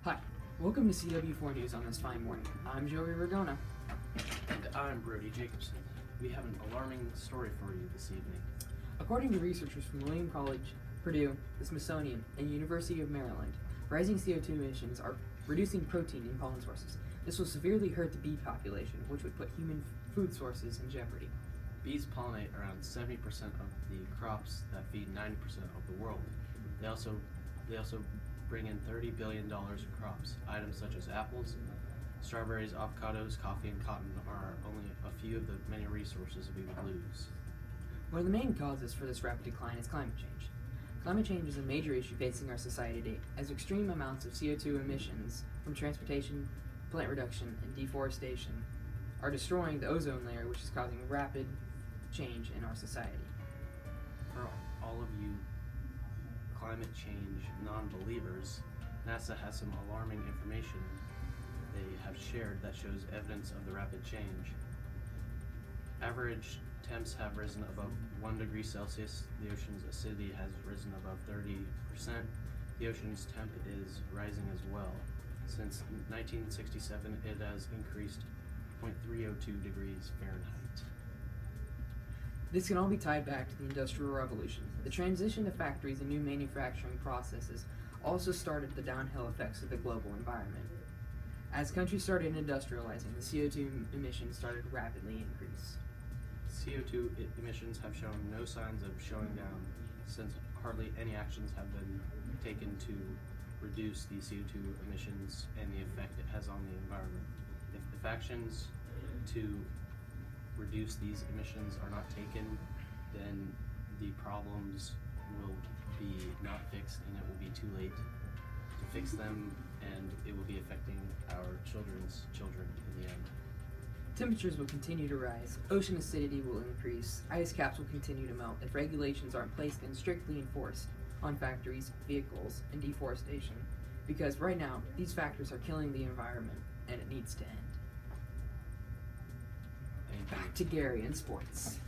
Hi, welcome to CW4 News on this fine morning. I'm Joey Ragona. And I'm Brody Jacobson. We have an alarming story for you this evening. According to researchers from William College, Purdue, the Smithsonian, and University of Maryland, rising CO2 emissions are reducing protein in pollen sources. This will severely hurt the bee population, which would put human food sources in jeopardy. Bees pollinate around 70% of the crops that feed 90% of the world. They also bring in $30 billion in crops. Items such as apples, strawberries, avocados, coffee, and cotton are only a few of the many resources we would lose. One of the main causes for this rapid decline is climate change. Climate change is a major issue facing our society today, as extreme amounts of CO2 emissions from transportation, plant reduction, and deforestation are destroying the ozone layer, which is causing rapid change in our society. For all of you climate change non-believers, NASA has some alarming information they have shared that shows evidence of the rapid change. Average temps have risen above 1 degree Celsius. The ocean's acidity has risen above 30%. The ocean's temp is rising as well. Since 1967, it has increased 0.302 degrees Fahrenheit. This can all be tied back to the Industrial Revolution. The transition to factories and new manufacturing processes also started the downhill effects of the global environment. As countries started industrializing, the CO2 emissions started to rapidly increase. CO2 emissions have shown no signs of slowing down since hardly any actions have been taken to reduce the CO2 emissions and the effect it has on the environment. If actions to reduce these emissions are not taken, then the problems will be not fixed and it will be too late to fix them, and it will be affecting our children's children in the end. Temperatures will continue to rise, ocean acidity will increase, ice caps will continue to melt if regulations aren't placed and strictly enforced on factories, vehicles, and deforestation, because right now these factors are killing the environment and it needs to end. Thank you. Back to Gary in sports.